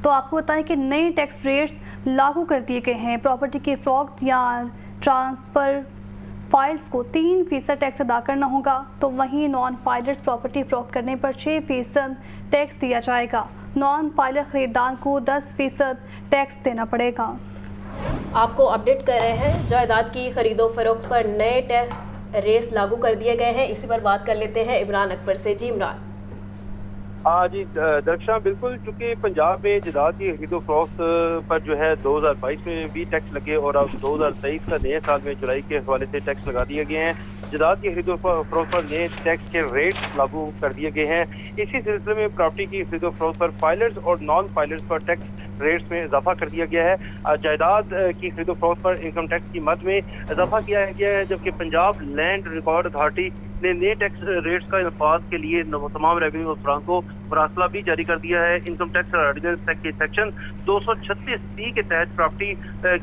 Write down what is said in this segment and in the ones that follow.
تو آپ کو بتائیں کہ نئے ٹیکس ریٹس لاگو کر دیے گئے ہیں۔ پراپرٹی کی فروخت یا ٹرانسفر فائلز کو 3% ٹیکس ادا کرنا ہوگا، تو وہیں نان فائلرز پراپرٹی فروخت کرنے پر 6% ٹیکس دیا جائے گا۔ نان فائلر خریدار کو 10% ٹیکس دینا پڑے گا۔ آپ کو اپڈیٹ کر رہے ہیں، جائیداد کی خرید و فروخت پر نئے ٹیکس ریٹس لاگو کر دیے گئے ہیں۔ اسی پر بات کر لیتے ہیں عمران اکبر سے۔ جی عمران۔ جی درخشاں بالکل، چونکہ پنجاب میں جائیداد کی خرید و فروخت پر جو ہے 2022 میں بھی ٹیکس لگے اور اب 2023 کا نئے سال میں جولائی کے حوالے سے ٹیکس لگا دیے گئے ہیں۔ جائیداد کی خرید و فروخت پر نئے ٹیکس کے ریٹ لاگو کر دیے گئے ہیں۔ اسی سلسلے میں پراپرٹی کی خرید و فروخت پر فائلرز اور نان فائلرز پر ٹیکس ریٹس میں اضافہ کر دیا گیا ہے۔ جائیداد کی خرید و فروخت پر انکم ٹیکس کی مد میں اضافہ کیا گیا ہے، جبکہ پنجاب لینڈ ریکارڈ اتھارٹی نے نئے ٹیکس ریٹس کا نفاذ کے لیے تمام ریونیو افسران کو مراسلہ بھی جاری کر دیا ہے۔ انکم ٹیکس آرڈیننس کے سیکشن 236(c) کے تحت پراپرٹی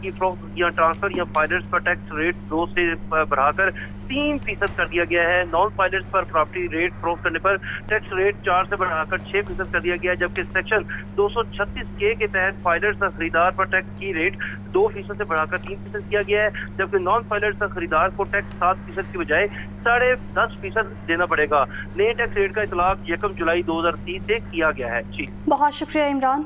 کی فروخت یا ٹرانسفر یا فائلرز پر ٹیکس ریٹ 2 سے بڑھا کر 3% کر دیا گیا ہے۔ نان فائلرز پر پراپرٹی ریٹ فروخت کرنے پر ٹیکس ریٹ 4 سے بڑھا کر 6% کر دیا گیا ہے، جبکہ سیکشن 236(k) کے تحت فائلرز خریدار پر ٹیکس کی ریٹ 2% سے بڑھا کر 3% کیا گیا ہے، جبکہ نان فائلرز خریدار کو ٹیکس 7% کی بجائے 10.5% دینا پڑے گا۔ نئے ٹیکس ریٹ کا اطلاق 1 جولائی 2030 سے کیا گیا ہے۔ جی بہت شکریہ عمران۔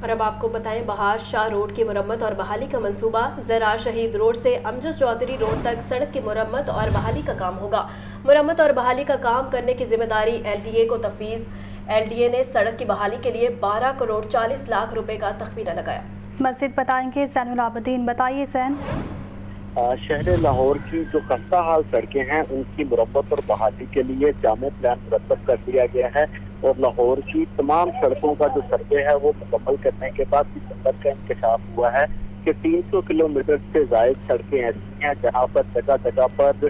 اور اب آپ کو بتائیں، بہار شاہ روڈ کی مرمت اور بحالی کا منصوبہ۔ زرار شہید روڈ سے امجد چودھری روڈ تک سڑک کی مرمت اور بحالی کا کام ہوگا۔ مرمت اور بحالی کا کام کرنے کی ذمہ داری LDA کو تفویض۔ LDA نے سڑک کی بحالی کے لیے 12 کروڑ 40 لاکھ روپے کا تخمینہ لگایا۔ مزید بتائیں گے زین العابدین۔ بتائیے زین۔ شہر لاہور کی جو خستہ حال سڑکیں ہیں ان کی مرمت اور بحالی کے لیے جامع پلان مرتب کر دیا گیا ہے، اور لاہور کی تمام سڑکوں کا جو سروے ہے وہ مکمل کرنے کے بعد دسمبر کا انکشاف ہوا ہے کہ 300 کلومیٹر سے زائد سڑکیں ایسی ہیں جہاں پر جگہ جگہ پر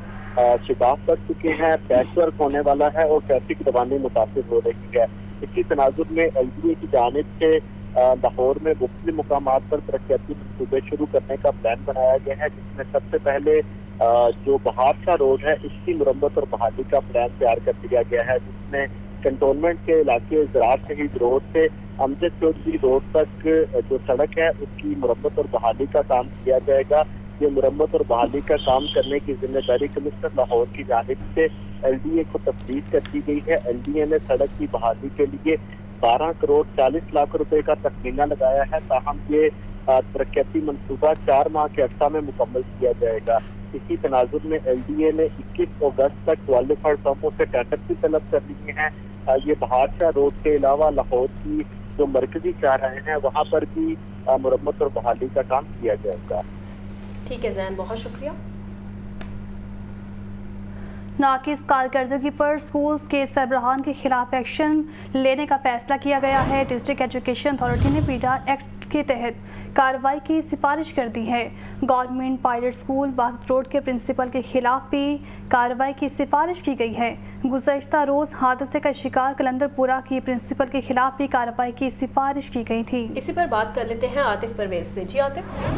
شگاف پڑ چکے ہیں، پیچ ورک ہونے والا ہے اور ٹریفک روانی متاثر ہو رہی ہے۔ اسی تناظر میں LDA کی جانب سے لاہور میں مختلف مقامات پر ترقیاتی منصوبے شروع کرنے کا پلان بنایا گیا ہے، جس میں سب سے پہلے جو بہار شاہ روڈ ہے اس کی مرمت اور بحالی کا پلان تیار کر دیا گیا ہے، جس میں کنٹونمنٹ کے علاقے زرار شہید روڈ سے امجد چودھری روڈ تک جو سڑک ہے اس کی مرمت اور بحالی کا کام کیا جائے گا۔ یہ مرمت اور بحالی کا کام کرنے کی ذمہ داری کمشنر لاہور کی جانب سے LDA کو تفویض کر دی گئی ہے۔ LDA نے سڑک کی بحالی کے لیے 12 کروڑ 40 لاکھ روپے کا تخمینہ لگایا ہے، تاہم یہ ترقیاتی منصوبہ 4 ماہ کے عرصہ میں مکمل کیا جائے گا۔ اسی تناظر میں LDA نے 21 اگست تک کوالیفائڈ فرموں سے ٹینڈر بھی طلب کر لیے ہیں۔ یہ بہار شاہ روڈ کے علاوہ لاہور کی جو مرکزی چوراہے ہیں وہاں پر بھی مرمت اور بحالی کا کام کیا جائے گا۔ ٹھیک ہے زین، بہت شکریہ۔ ناقص کارکردگی پر سکولز کے سربراہان کے خلاف ایکشن لینے کا فیصلہ کیا گیا ہے۔ ڈسٹرکٹ ایجوکیشن اتھارٹی نے پیڈا ایکٹ کے تحت کارروائی کی سفارش کر دی ہے۔ Government pilot school Wahdat road کے پرنسپل کے خلاف بھی کارروائی کی سفارش کی گئی ہے۔ گزشتہ روز حادثے کا شکار کلندر پورہ کی پرنسپل کے خلاف بھی کارروائی کی سفارش کی گئی تھی۔ اسی پر بات کر لیتے ہیں عاطف پرویز سے۔ جی عاطف۔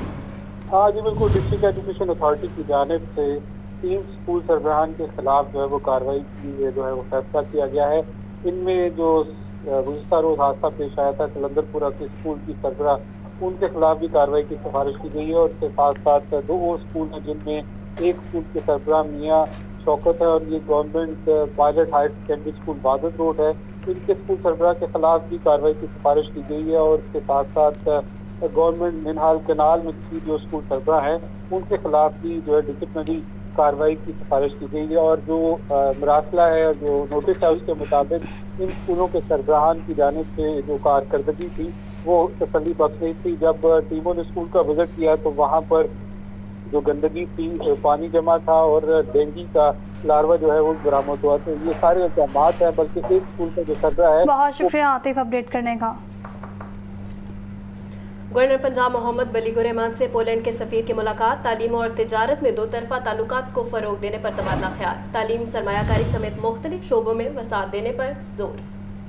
جی بالکل، ڈسٹرکٹ ایجوکیشن اتھارٹی کی جانب سے 3 اسکول سربراہان کے خلاف جو ہے وہ کارروائی کی جو ہے وہ فیصلہ کیا گیا ہے۔ ان میں جو گزشتہ روز حادثہ پیش آیا تھا کلندر پورہ کے اسکول کی سربراہ، ان کے خلاف بھی کارروائی کی سفارش کی گئی ہے، اور اس کے ساتھ ساتھ 2 اور اسکول ہیں جن میں ایک اسکول کے سربراہ میاں شوکت ہے اور یہ government pilot higher secondary school Wahdat road ہے، ان کے اسکول سربراہ کے خلاف بھی کارروائی کی سفارش کی گئی ہے، اور اس کے ساتھ ساتھ گورنمنٹ منہال کنال میں جو اسکول سربراہ ہیں ان کے خلاف بھی جو ہے ڈسپلنری کارروائی کی سفارش کی گئی ہے، اور جو مراسلہ ہے جو نوٹس ہے اس کے مطابق ان اسکولوں کے سربراہان کی جانب سے جو کارکردگی تھی وہ تسلی بخش رہی تھی۔ جب ٹیموں نے اسکول کا وزٹ کیا تو وہاں پر جو گندگی تھی، پانی جمع تھا اور ڈینگی کا لاروا جو ہے وہ برآمد ہوا، تو یہ سارے الزامات ہیں، بلکہ ایک اسکول کا جو سربراہ ہے۔ بہت شکریہ عاطف اپڈیٹ کرنے کا۔ گورنر پنجاب محمد بلیغ الرحمان سے پولینڈ کے سفیر کی ملاقات۔ تعلیم اور تجارت میں 2 طرفہ تعلقات کو فروغ دینے پر تبادلہ خیال۔ تعلیم، سرمایہ کاری سمیت مختلف شعبوں میں وسعت دینے پر زور۔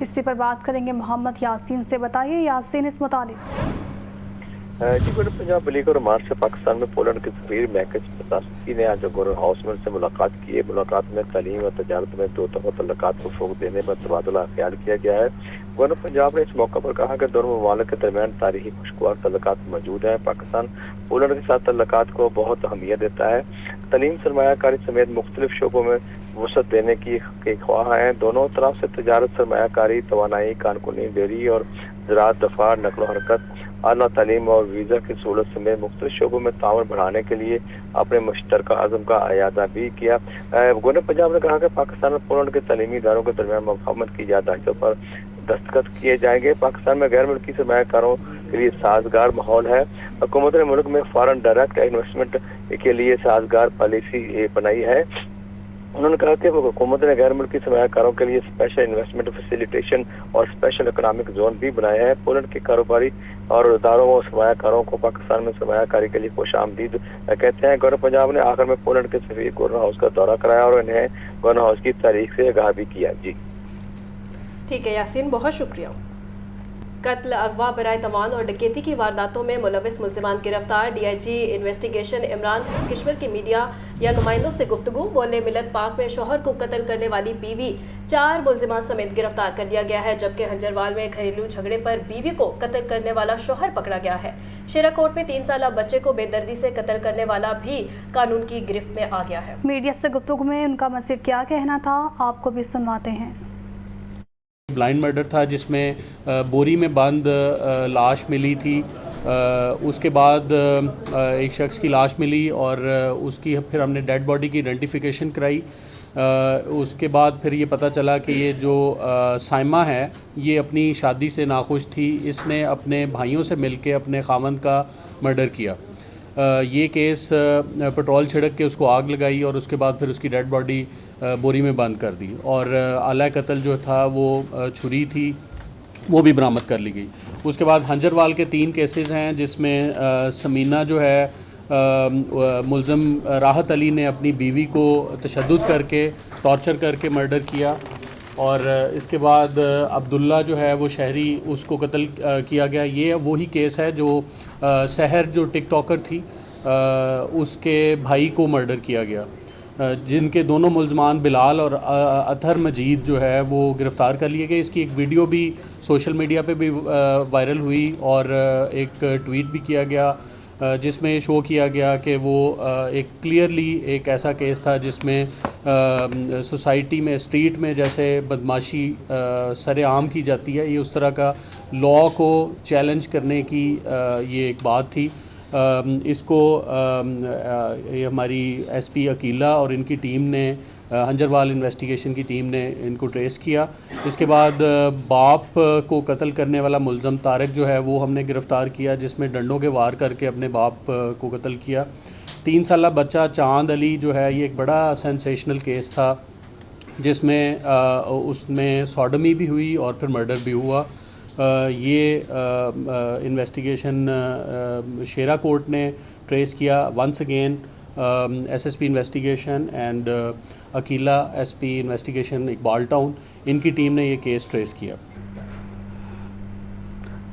اسی پر بات کریں گے محمد یاسین سے۔ بتائیے یاسین اس متعلق۔ جی گورنر پنجاب بلیغ عمار سے پاکستان میں پولینڈ کے سفیر میکس پتاسکی نے آج گورنر ہاؤس میں ان سے ملاقات کی ہے. ملاقات میں تعلیم اور تجارت میں دو طرفہ تعلقات کو فروغ دینے پر تبادلہ خیال کیا گیا ہے. گورنر پنجاب نے اس موقع پر کہا کہ دونوں ممالک کے درمیان تاریخی خوشگوار تعلقات موجود ہیں. پاکستان پولینڈ کے ساتھ تعلقات کو بہت اہمیت دیتا ہے. تعلیم سرمایہ کاری سمیت مختلف شعبوں میں وسعت دینے کی خواہاں ہیں. دونوں طرف سے تجارت، سرمایہ کاری، توانائی، کانکنی، ڈیری اور زراعت، دفاع، نقل و حرکت، اعلیٰ تعلیم اور ویزا کی سہولت سمیت مختلف شعبوں میں تعاون بڑھانے کے لیے اپنے مشترکہ عزم کا اعادہ بھی کیا. گورنر پنجاب نے کہا کہ پاکستان اور پولینڈ کے تعلیمی اداروں کے درمیان مفاہمت کی یادداشتوں پر دستخط کیے جائیں گے. پاکستان میں غیر ملکی سرمایہ کاروں کے لیے سازگار ماحول ہے. حکومت نے ملک میں فارن ڈائریکٹ انویسٹمنٹ کے لیے سازگار پالیسی بنائی ہے. انہوں نے کہا کہ حکومت نے غیر ملکی سرمایہ کاروں کے لیے اسپیشل انویسٹمنٹ فیسیلیٹیشن اور اسپیشل اکنامک زون بھی بنایا ہے. پولینڈ کے کاروباری اور اداروں اور سرمایہ کاروں کو پاکستان میں سرمایہ کاری کے لیے خوش آمدید کہتے ہیں. گورنر پنجاب نے آخر میں پولینڈ کے سفیر گورنر ہاؤس کا دورہ کرایا اور انہیں گورنر ہاؤس کی تاریخ سے آگاہ بھی کیا. جی ٹھیک ہے یاسین، بہت شکریہ. قتل، اغوا، برائے تاوان اور ڈکیتی کی وارداتوں میں ملوث ملزمان گرفتار. D I G investigation Imran Kashmir کی میڈیا یا نمائندوں سے گفتگو. بولے ملت پاک میں شوہر کو قتل کرنے والی بیوی 4 ملزمان سمیت گرفتار کر لیا گیا ہے، جبکہ ہنجروال میں گھریلو جھگڑے پر بیوی کو قتل کرنے والا شوہر پکڑا گیا ہے. شیرا کوٹ میں 3 سالہ بچے کو بے دردی سے قتل کرنے والا بھی قانون کی گرفت میں آ گیا ہے. میڈیا سے گفتگو میں ان کا مزید کیا کہنا تھا، آپ کو بھی سنواتے ہیں. بلائنڈ مرڈر تھا جس میں بوری میں بند لاش ملی تھی. اس کے بعد ایک شخص کی لاش ملی اور اس کی پھر ہم نے ڈیڈ باڈی کی آئیڈینٹیفیکیشن کرائی. اس کے بعد پھر یہ پتہ چلا کہ یہ جو سائمہ ہے یہ اپنی شادی سے ناخوش تھی. اس نے اپنے بھائیوں سے مل کے اپنے خاوند کا مرڈر کیا. یہ کیس پٹرول چھڑک کے اس کو آگ لگائی اور اس کے بعد پھر اس کی ڈیڈ باڈی بوری میں بند کر دی. اور آلہ قتل جو تھا وہ چھری تھی، وہ بھی برآمد کر لی گئی. اس کے بعد ہنجروال کے 3 کیسز ہیں جس میں سمینہ جو ہے ملزم راحت علی نے اپنی بیوی کو تشدد کر کے ٹارچر کر کے مرڈر کیا. اور اس کے بعد عبداللہ جو ہے وہ شہری، اس کو قتل کیا گیا. یہ وہی کیس ہے جو سحر جو ٹک ٹاکر تھی اس کے بھائی کو مرڈر کیا گیا، جن کے دونوں ملزمان بلال اور اطہر مجید جو ہے وہ گرفتار کر لیے گئے. اس کی ایک ویڈیو بھی سوشل میڈیا پہ بھی وائرل ہوئی اور ایک ٹویٹ بھی کیا گیا جس میں شو کیا گیا کہ وہ ایک کلیئرلی ایک ایسا کیس تھا جس میں سوسائٹی میں، اسٹریٹ میں جیسے بدماشی سر عام کی جاتی ہے، یہ اس طرح کا لاء کو چیلنج کرنے کی یہ ایک بات تھی. اس کو ہماری ایس پی عقیلہ اور ان کی ٹیم نے، ہنجروال انویسٹیگیشن کی ٹیم نے ان کو ٹریس کیا. اس کے بعد باپ کو قتل کرنے والا ملزم طارق جو ہے وہ ہم نے گرفتار کیا، جس میں ڈنڈوں کے وار کر کے اپنے باپ کو قتل کیا. 3 سالہ بچہ چاند علی جو ہے یہ ایک بڑا سینسیشنل کیس تھا جس میں اس میں سوڈمی بھی ہوئی اور پھر مرڈر بھی ہوا. یہ انویسٹیگیشن شیرا کورٹ نے ٹریس کیا. Once again S S P investigation and عقیلہ S P investigation Iqbal town, ان کی ٹیم نے یہ کیس ٹریس کیا.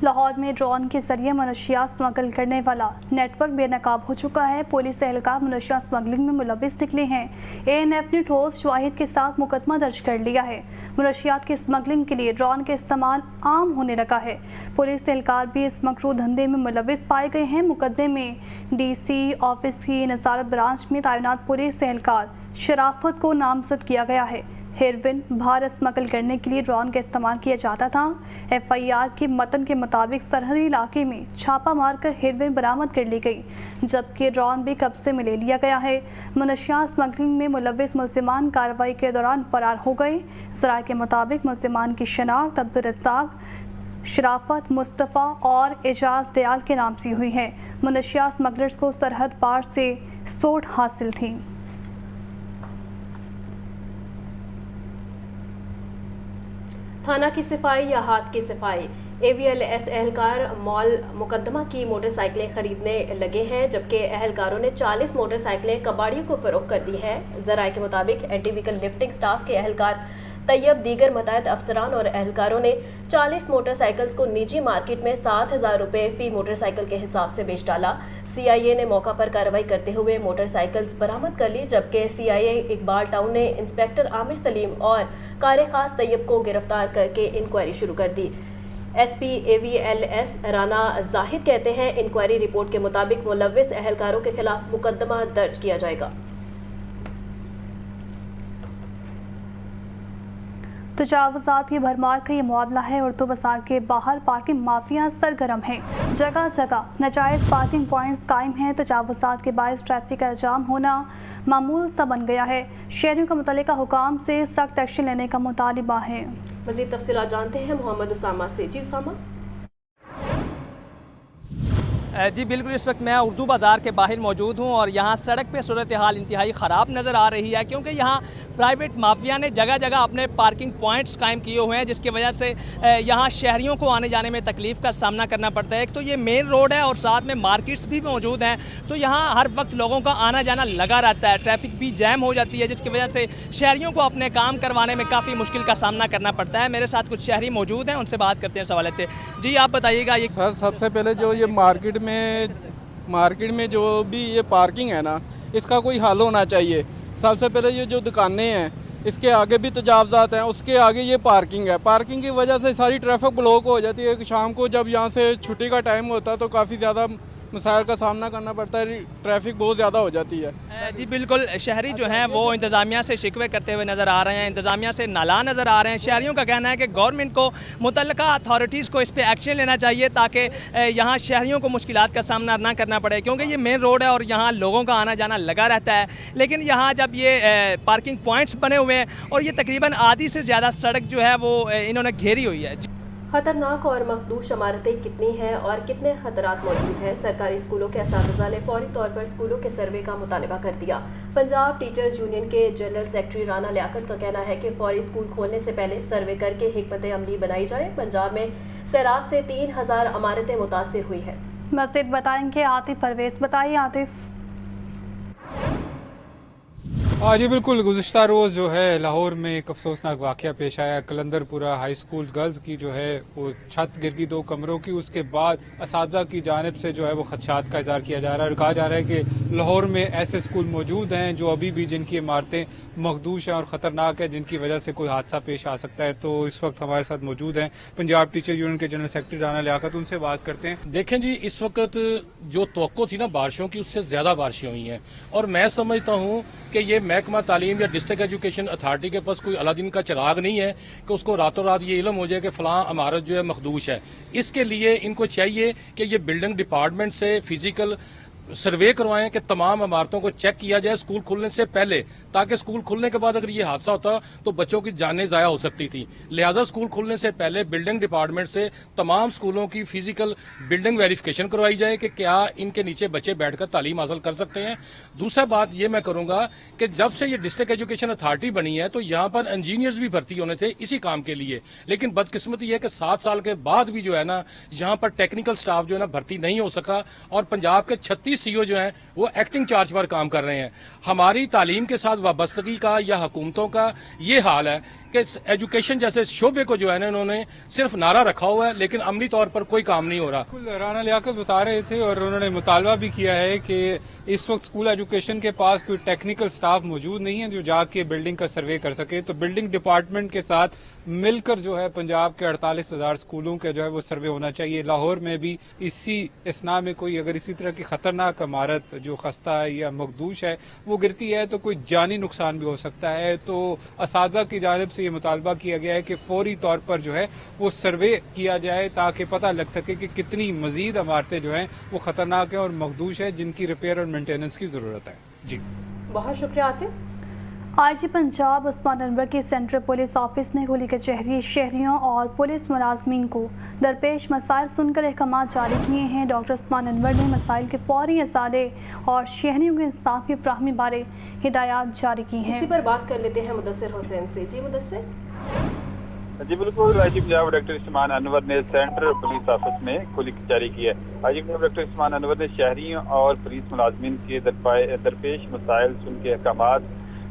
لاہور میں ڈرون کے ذریعے منشیات اسمگل کرنے والا نیٹ ورک بے نقاب ہو چکا ہے. پولیس اہلکار منشیات اسمگلنگ میں ملوث نکلے ہیں. اے این ایف نے ٹھوس شواہد کے ساتھ مقدمہ درج کر لیا ہے. منشیات کی اسمگلنگ کے لیے ڈرون کا استعمال عام ہونے لگا ہے. پولیس اہلکار بھی اس مکروہ دھندے میں ملوث پائے گئے ہیں. مقدمے میں ڈی سی آفس کی نظارت برانچ میں تعینات پولیس اہلکار شرافت کو نامزد کیا گیا ہے. ہیروئن بھارت اسمگل کرنے کے لیے ڈرون کا استعمال کیا جاتا تھا. ایف آئی آر کے متن کے مطابق سرحدی علاقے میں چھاپہ مار کر ہیروئن برآمد کر لی گئی، جبکہ ڈرون بھی قبضے میں لے لیا گیا ہے. منشیات اسمگلنگ میں ملوث ملزمان کارروائی کے دوران فرار ہو گئے. ذرائع کے مطابق ملزمان کی شناخت عبدالرزاق، شرافت، مصطفیٰ اور اعجاز ڈیال کے نام سے ہوئی ہے. منشیات اسمگلرز کو سرحد پار سے سپورٹ حاصل تھی. تھانہ کی صفائی یا ہاتھ کی صفائی. اے وی ایل ایس اہلکار مال مقدمہ کی موٹر سائیکلیں خریدنے لگے ہیں، جبکہ اہلکاروں نے 40 موٹر سائیکلیں کباڑیوں کو فروخت کر دی ہیں. ذرائع کے مطابق اینٹی ویکل لفٹنگ سٹاف کے اہلکار طیب دیگر متعدد افسران اور اہلکاروں نے 40 موٹر سائیکلز کو نجی مارکیٹ میں 7,000 روپے فی موٹر سائیکل کے حساب سے بیچ ڈالا۔ CIA نے موقع پر کارروائی کرتے ہوئے موٹر سائیکلز برآمد کر لی، جبکہ CIA اقبال ٹاؤن نے انسپکٹر عامر سلیم اور کار خاص طیب کو گرفتار کر کے انکوائری شروع کر دی۔ SP AVLS رانا زاہد کہتے ہیں انکوائری رپورٹ کے مطابق ملوث اہلکاروں کے خلاف مقدمہ درج کیا جائے گا۔ تجاوزات کی بھرمار کا یہ معاملہ ہے۔ اردو بازار کے باہر پارکنگ مافیا سرگرم ہیں، جگہ جگہ ناجائز پارکنگ پوائنٹس قائم ہیں۔ تجاوزات کے باعث ٹریفک کا جام ہونا معمول سا بن گیا ہے۔ شہریوں کا متعلقہ حکام سے سخت ایکشن لینے کا مطالبہ ہے۔ مزید تفصیلات جانتے ہیں محمد اسامہ سے۔ جی اسامہ۔ جی بالکل، اس وقت میں اردو بازار کے باہر موجود ہوں اور یہاں سڑک پہ صورتحال انتہائی خراب نظر آ رہی ہے، کیونکہ یہاں پرائیویٹ مافیا نے جگہ جگہ اپنے پارکنگ پوائنٹس قائم کیے ہوئے ہیں، جس کی وجہ سے یہاں شہریوں کو آنے جانے میں تکلیف کا سامنا کرنا پڑتا ہے۔ ایک تو یہ مین روڈ ہے اور ساتھ میں مارکیٹس بھی موجود ہیں، تو یہاں ہر وقت لوگوں کا آنا جانا لگا رہتا ہے، ٹریفک بھی جیم ہو جاتی ہے، جس کی وجہ سے شہریوں کو اپنے کام کروانے میں کافی مشکل کا سامنا کرنا پڑتا ہے۔ میرے ساتھ کچھ شہری موجود ہیں، ان سے بات کرتے ہیں اس حوالے سے۔ جی آپ بتائیے گا۔ سر سب سے پہلے جو یہ مارکیٹ میں جو بھی یہ پارکنگ ہے نا، اس کا کوئی حل ہونا چاہیے۔ سب سے پہلے یہ جو دکانیں ہیں اس کے آگے بھی تجاوزات ہیں، اس کے آگے یہ پارکنگ ہے، پارکنگ کی وجہ سے ساری ٹریفک بلاک ہو جاتی ہے۔ شام کو جب یہاں سے چھٹی کا ٹائم ہوتا ہے تو کافی زیادہ مسائل کا سامنا کرنا پڑتا ہے، ٹریفک بہت زیادہ ہو جاتی ہے۔ جی بالکل، شہری جو ہیں وہ انتظامیہ سے شکوے کرتے ہوئے نظر آ رہے ہیں، انتظامیہ سے نالاں نظر آ رہے ہیں۔ شہریوں کا کہنا ہے کہ گورنمنٹ کو، متعلقہ اتھارٹیز کو اس پہ ایکشن لینا چاہیے تاکہ یہاں شہریوں کو مشکلات کا سامنا نہ کرنا پڑے، کیونکہ یہ مین روڈ ہے اور یہاں لوگوں کا آنا جانا لگا رہتا ہے۔ لیکن یہاں جب یہ پارکنگ پوائنٹس بنے ہوئے ہیں اور یہ تقریباً آدھی سے زیادہ سڑک جو ہے وہ انہوں نے گھیری ہوئی ہے۔ خطرناک اور مخدوش عمارتیں کتنی ہیں اور کتنے خطرات موجود ہیں؟ سرکاری اسکولوں کے اساتذہ نے فوری طور پر اسکولوں کے سروے کا مطالبہ کر دیا۔ پنجاب ٹیچرز یونین کے جنرل سیکرٹری رانا لیاقت کا کہنا ہے کہ فوری اسکول کھولنے سے پہلے سروے کر کے حکمت عملی بنائی جائے۔ پنجاب میں سیلاب سے 3000 عمارتیں متاثر ہوئی ہیں۔ مزید بتائیں گے عاطف پرویز۔ بتائیے عاطف۔ جی بالکل، گزشتہ روز جو ہے لاہور میں ایک افسوسناک واقعہ پیش آیا۔ کلندر پورہ ہائی اسکول گرلز کی جو ہے وہ چھت گر گئی 2 کمروں کی، اس کے بعد اساتذہ کی جانب سے جو ہے وہ خدشات کا اظہار کیا جا رہا ہے اور کہا جا رہا ہے کہ لاہور میں ایسے اسکول موجود ہیں جو ابھی بھی جن کی عمارتیں مخدوش ہیں اور خطرناک ہے، جن کی وجہ سے کوئی حادثہ پیش آ سکتا ہے۔ تو اس وقت ہمارے ساتھ موجود ہیں پنجاب ٹیچر یونین کے جنرل سیکرٹری رانا لیاقت، ان سے بات کرتے ہیں۔ دیکھیں جی، اس وقت جو توقع تھی نا بارشوں کی، اس سے زیادہ بارشیں ہوئی ہیں، اور میں سمجھتا ہوں کہ یہ محکمہ تعلیم یا ڈسٹرکٹ ایجوکیشن اتھارٹی کے پاس کوئی الادین کا چراغ نہیں ہے کہ اس کو راتوں رات یہ علم ہو جائے کہ فلاں عمارت جو ہے مخدوش ہے۔ اس کے لیے ان کو چاہیے کہ یہ بلڈنگ ڈپارٹمنٹ سے فزیکل سروے کروائیں کہ تمام عمارتوں کو چیک کیا جائے اسکول کھلنے سے پہلے، تاکہ اسکول کھلنے کے بعد اگر یہ حادثہ ہوتا تو بچوں کی جانیں ضائع ہو سکتی تھی۔ لہٰذا اسکول کھلنے سے پہلے بلڈنگ ڈپارٹمنٹ سے تمام اسکولوں کی فزیکل بلڈنگ ویریفیکیشن کروائی جائے کہ کیا ان کے نیچے بچے بیٹھ کر تعلیم حاصل کر سکتے ہیں۔ دوسرا بات یہ میں کروں گا کہ جب سے یہ ڈسٹرکٹ ایجوکیشن اتھارٹی بنی ہے تو یہاں پر انجینئرز بھی بھرتی ہونے تھے اسی کام کے لیے، لیکن بدقسمتی یہ ہے کہ 7 سال کے بعد بھی جو ہے نا یہاں پر ٹیکنیکل سٹاف جو ہے نا بھرتی نہیں ہو سکا، اور پنجاب کے 36 CO جو ہیں وہ ایکٹنگ چارج پر کام کر رہے ہیں۔ ہماری تعلیم کے ساتھ وابستگی کا یا حکومتوں کا یہ حال ہے کہ ایجوکیشن جیسے شعبے کو جو ہے نا انہوں نے صرف نعرہ رکھا ہوا ہے، لیکن عملی طور پر کوئی کام نہیں ہو رہا۔ رانا لیاقت بتا رہے تھے اور انہوں نے مطالبہ بھی کیا ہے کہ اس وقت اسکول ایجوکیشن کے پاس کوئی ٹیکنیکل سٹاف موجود نہیں ہے جو جا کے بلڈنگ کا سروے کر سکے، تو بلڈنگ ڈپارٹمنٹ کے ساتھ مل کر جو ہے پنجاب کے 48,000 اسکولوں کا جو ہے وہ سروے ہونا چاہیے۔ لاہور میں بھی اسی اسنا میں کوئی اگر اسی طرح کی خطرناک عمارت جو خستہ ہے یا مخدوش ہے وہ گرتی ہے تو کوئی جانی نقصان بھی ہو سکتا ہے۔ تو اساتذہ کی جانب سے یہ مطالبہ کیا گیا ہے کہ فوری طور پر جو ہے وہ سروے کیا جائے تاکہ پتہ لگ سکے کہ کتنی مزید عمارتیں جو ہیں وہ خطرناک ہیں اور مخدوش ہیں جن کی ریپیئر اور مینٹیننس کی ضرورت ہے۔ جی بہت شکریہ عاطف۔ IG پنجاب عثمان انور کی سینٹرل پولیس آفس میں کھلی کچہری، شہریوں اور پولیس ملازمین کو درپیش مسائل سن کر احکامات جاری کیے ہیں۔ ڈاکٹر عثمان انور نے مسائل کے فوری ازالے اور شہریوں کے انصاف کی فراہمی بارے ہدایات جاری کی ہیں۔ اسی پر بات کر لیتے ہیں مدثر حسین سے۔ جی مدثر۔ جی بالکل، IG پنجاب ڈاکٹر عثمان انور نے سینٹرل پولیس آفس میں کھلی کچہری کی ہے۔ IG پنجاب ڈاکٹر عثمان انور نے شہریوں اور پولیس ملازمین کے درپیش مسائل سن کے احکامات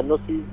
NOCs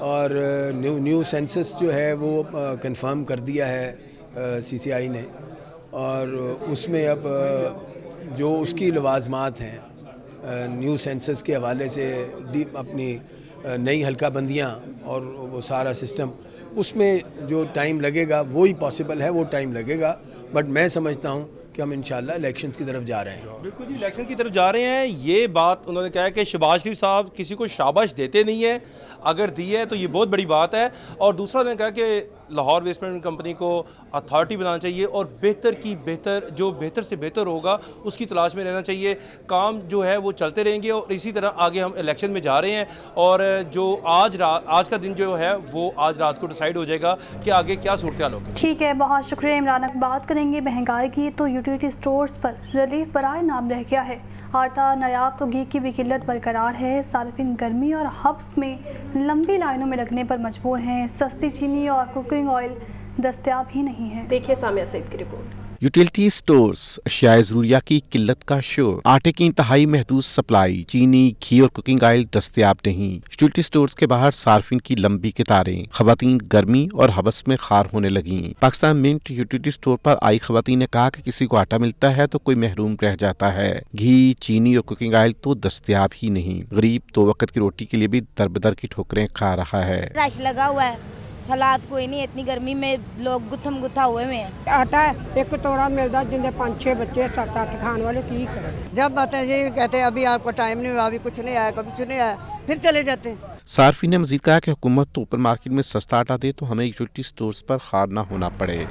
اور نیو سینسس جو ہے وہ کنفرم کر دیا ہے CCI نے، اور اس میں اب جو اس کی لوازمات ہیں نیو سینسس کے حوالے سے اپنی نئی حلقہ بندیاں اور وہ سارا سسٹم، اس میں جو ٹائم لگے گا وہی پاسبل ہے، وہ ٹائم لگے گا، بٹ میں سمجھتا ہوں کہ ہم انشاءاللہ الیکشنز کی طرف جا رہے ہیں۔ بالکل جی، الیکشن کی طرف جا رہے ہیں، یہ بات انہوں نے کہا ہے کہ شہباز شریف صاحب کسی کو شاباش دیتے نہیں ہیں، اگر دی ہے تو یہ بہت بڑی بات ہے۔ اور دوسرا انہوں نے کہا کہ لاہور ویسٹ مینجمنٹ کمپنی کو اتھارٹی بنانا چاہیے اور بہتر کی بہتر، جو بہتر سے بہتر ہوگا اس کی تلاش میں رہنا چاہیے، کام جو ہے وہ چلتے رہیں گے، اور اسی طرح آگے ہم الیکشن میں جا رہے ہیں، اور جو آج کا دن جو ہے وہ آج رات کو ڈیسائیڈ ہو جائے گا کہ آگے کیا صورتحال ہوگی۔ ٹھیک ہے، بہت شکریہ عمران۔ بات کریں گے مہنگائی کی، تو یوٹیلیٹی سٹورز پر ریلیف برائے نام رہ گیا ہے۔ آٹا، نیاب تو گھی کی بھی قلت برقرار ہے، صارفین گرمی اور حبس میں لمبی لائنوں میں لگنے پر مجبور ہیں، سستی چینی اور کوکنگ آئل دستیاب ہی نہیں ہے۔ دیکھیے سامیہ سعید کی رپورٹ۔ یوٹیلیٹی سٹورز اشیاء ضروریہ کی قلت کا شور، آٹے کی انتہائی محدود سپلائی، چینی، گھی اور کوکنگ آئل دستیاب نہیں۔ یوٹیلیٹی سٹورز کے باہر صارفین کی لمبی قطاریں، خواتین گرمی اور حبس میں خار ہونے لگیں۔ پاکستان منٹ یوٹیلیٹی سٹور پر آئی خواتین نے کہا کہ کسی کو آٹا ملتا ہے تو کوئی محروم رہ جاتا ہے، گھی، چینی اور کوکنگ آئل تو دستیاب ہی نہیں۔ غریب 2 وقت کی روٹی کے لیے بھی در کی ٹھوکریں کھا رہا ہے۔ رش لگا ہوا ہے، حالات کوئی نہیں، اتنی گرمی میں لوگ گتھم گتھا ہوئے ہوئے ہیں۔ آٹا ایک توڑا ملتا جن 5-6 بچے 7-8 کھانے والے کی کریں۔ جب آتے ہیں جی کہتے ہیں ابھی آپ کو ٹائم نہیں ہوا، ابھی کچھ نہیں آیا، کبھی کچھ نہیں آیا، پھر چلے جاتے ہیں۔ صارفین نے مزید کہا کہ حکومت تو اوپن مارکیٹ میں سستا آٹا دے تو ہمیں یوٹیلیٹی سٹورز پر خار نہ ہونا پڑے۔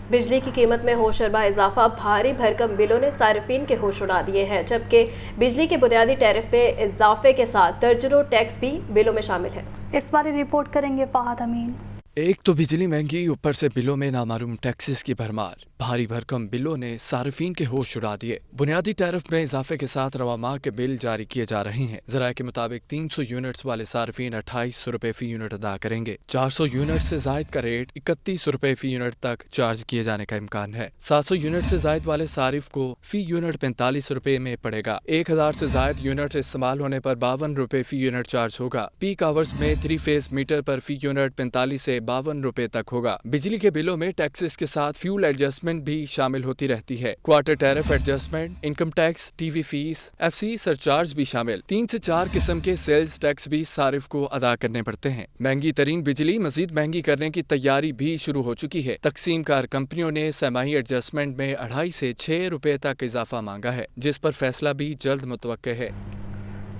بجلی کی قیمت میں ہوش ربا اضافہ، بھاری بھرکم بلوں نے صارفین کے ہوش اڑا دیے ہیں، جبکہ بجلی کے بنیادی ٹیرف میں اضافے کے ساتھ درجنوں ٹیکس بھی بلوں میں شامل ہے۔ اس بارے رپورٹ کریں گے فہد امین۔ ایک تو بجلی مہنگی، اوپر سے بلوں میں نامعلوم ٹیکسز کی بھرمار، بھاری بھرکم بلوں نے صارفین کے ہوش اڑا دیے۔ بنیادی ٹیرف میں اضافے کے ساتھ رواں ماہ کے بل جاری کیے جا رہے ہیں۔ ذرائع کے مطابق 300 یونٹس والے صارفین 2800 روپے فی یونٹ ادا کریں گے۔ 400 یونٹ سے زائد کا ریٹ 3100 روپے فی یونٹ تک چارج کیے جانے کا امکان ہے۔ 700 یونٹ سے زائد والے صارف کو فی یونٹ 45 روپے میں پڑے گا۔ 1000 سے زائد یونٹ استعمال ہونے پر 52 روپے فی یونٹ چارج ہوگا۔ پیک آورز میں 3 فیز میٹر پر فی یونٹ 45 سے 52 روپے تک ہوگا۔ بجلی کے بلوں میں ٹیکسز کے ساتھ فیول ایڈجسٹمنٹ بھی شامل ہوتی رہتی ہے۔ Quarter tariff adjustment, income tax, T V fee, FCE surcharge بھی شامل۔ 3 سے 4 قسم کے سیلز ٹیکس بھی صارف کو ادا کرنے پڑتے ہیں۔ مہنگی ترین بجلی مزید مہنگی کرنے کی تیاری بھی شروع ہو چکی ہے۔ تقسیم کار کمپنیوں نے سہ-ماہی ایڈجسٹمنٹ میں 2.5 سے 6 روپے تک اضافہ مانگا ہے، جس پر فیصلہ بھی جلد متوقع ہے۔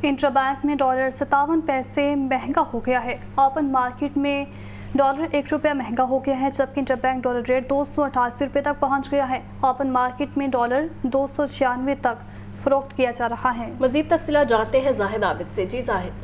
انٹرا بینک میں ڈالر 57 پیسے مہنگا ہو گیا ہے۔ اوپن مارکیٹ میں ڈالر 1 روپیہ مہنگا ہو گیا ہے، جبکہ انٹر بینک ڈالر ریٹ 288 روپے تک پہنچ گیا ہے۔ اوپن مارکیٹ میں ڈالر 296 تک فروخت کیا جا رہا ہے۔ مزید تفصیلات جانتے ہیں زاہد عابد سے۔ جی زاہد۔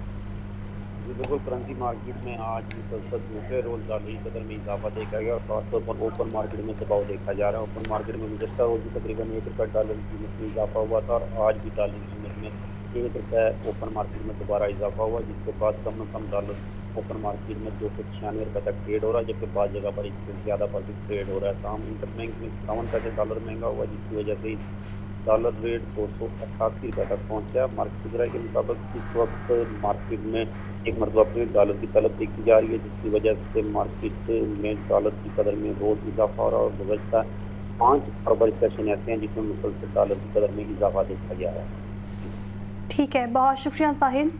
بالکل، کرنسی مارکیٹ میں آج مسلسل دوسرے روز ڈالر کی قدر میں اضافہ دیکھا گیا اور خاص طور پر اوپن مارکیٹ میں دباؤ دیکھا جا رہا ہے۔ اوپن مارکیٹ میں گزشتہ روز بھی تقریباً 1 روپے ڈالر کی قیمت میں اضافہ ہوا تھا، اور آج بھی ڈالر کی قیمت میں 1 روپے اوپن مارکیٹ میں دوبارہ اضافہ ہوا، جس کے بعد کم از کم ڈالر اوپن مارکیٹ میں 296 روپے تک ٹریڈ ہو رہا ہے، جبکہ بعض جگہ پر اس سے زیادہ پر بھی ٹریڈ ہو رہا ہے۔ تاہم انٹر بینک میں 57 پیسے ڈالر مہنگا ہوا، جس کی وجہ سے ڈالر ریٹ 288 روپے تک پہنچا۔ مارکیٹ ذرائع کے مطابق اس وقت مارکیٹ میں ایک مرتبہ اپنے ڈالر کی طلب دیکھی جا رہی ہے، جس کی وجہ سے مارکیٹ میں ڈالر کی قدر میں روز اضافہ ہو رہا ہے، اور گزشتہ 5 فروری سیشن ایسے ہیں جس میں مسلسل ڈالر کی قدر میں اضافہ دیکھا گیا ہے۔ ٹھیک ہے، بہت شکریہ زاہد۔